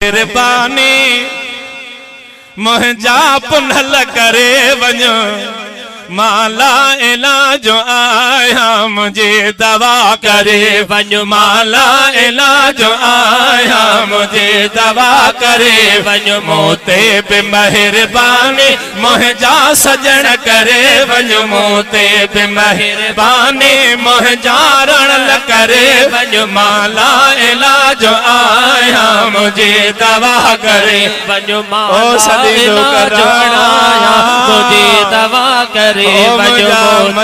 मेहरबानी मुंहिंजा पुनल करे वञो माला इलाज आया मुझे दवा करे वञो माला इलाज आया मुझे दवा करे वञो मोते पे मेहरबानी मुंहिंजा सजण करे वञो मोते पे मेहरबानी मुंहिंजा रण करे वञो माला इलाज आया मुझे दवा करे वञो माला इलाज आया मुझे दवा करे मेहरबानी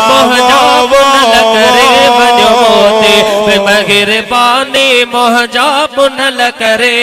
मुंहिंजा पुनल करे वञो मोते पे मेहरबानी मुंहिंजा पुनल करे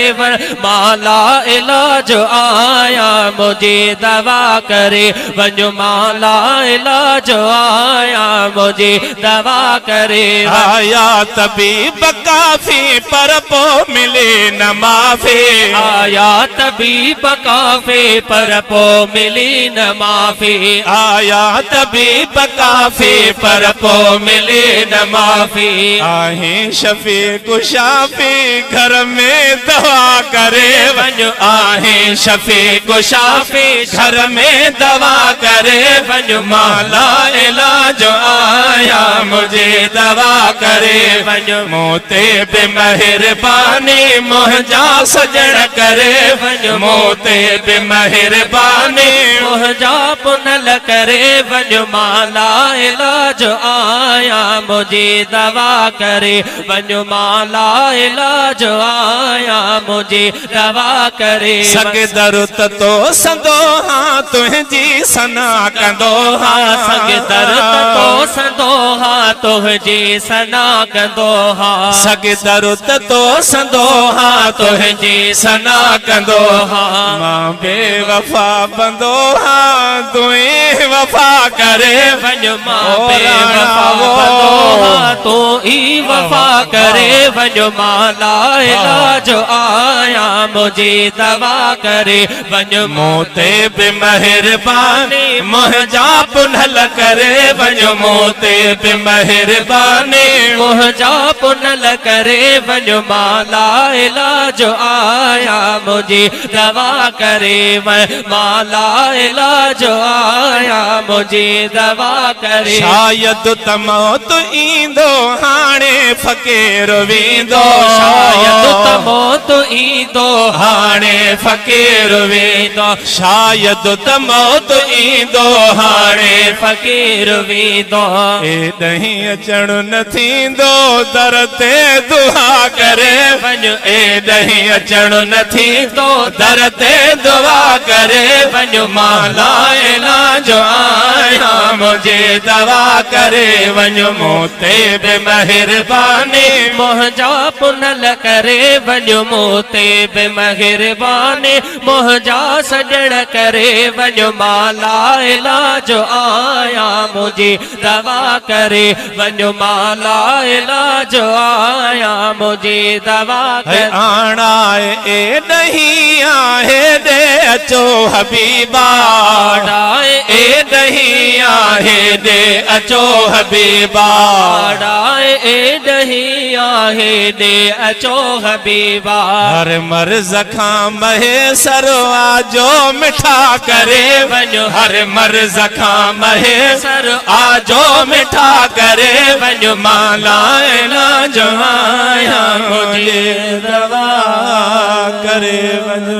माला इलाज आया मुझे दवा करे वञो माला इलाज आया मुझे दवा करे आया तबीब काफी पर पो मिले न माफी आया तबीब काफी पर पो मिली न माफी आया तबीब काफी पर पो मिली न माफी आहे शफी कुशाफी घर में दवा करे वञो आहे शफी कुशाफी घर में दवा करे वञो माला इलाज आया मुझे दवा करे वञो मोते पे मेहरबानी मुंहिंजा सजण करे वञो मोते पे मेहरबानी मुंहिंजा पुनल करे वञो माला इलाज आया मुझे दवा करे वञो माला इलाज आया मुझे दवा करे सगे दरुत तो संदो हाँ तुझी सना कंदो हाँ सगे दरुत तो संदो हाँ तुझी सना कंदो हाँ सगे दरुत तो संदो हाँ तुझी सना कंदो हाँ मां बेवफा बंदो हाँ तुई वफा करे वञो मां बेवफा बंदो हाँ तू ही वफा करे वञो माला इलाज आया मुझे दवा करे वञो मोते पे मेहरबानी मुंहिंजा पुनल करे वञो मोते पे मेहरबानी मुंहिंजा पुनल करे वञो माला इलाज आया मुझे दवा करे माला इलाज आया मुझे दवा करे शायद त मौत ईंदो हाणे फ़कीर वेंदो शायद त मौत ईंदो हाणे फ़कीर वेंदो शायद त मौत ईंदो हाणे फ़कीर वेंदो एॾहीं अचण न थींदो दर ते दुआ करे वञो एॾहीं अचण न थींदो दर ते दुआ करे वञो माला इलाज आया मुझे दवा करे वञो मोते पे मेहरबानी मुंहिंजा पुनल करे वञो मोते पे मेहरबानी मुंहिंजा सजण करे वञो माला इलाज आया मुझे दवा करे वञो माला इलाज आया मुझे दवा करे आना ए नहीं आहे दे अचो हबीबा डाए ए नहीं आहे दे अचो हबीबा डाए ए नहीं आहे दे अचो हबीबा हर मर्ज खां महेसर आजो मिठा करे वञो हर मर्ज खां महेसर आजो मिठा करे वञो माला इलाज आया मुझे दवा करे वञो।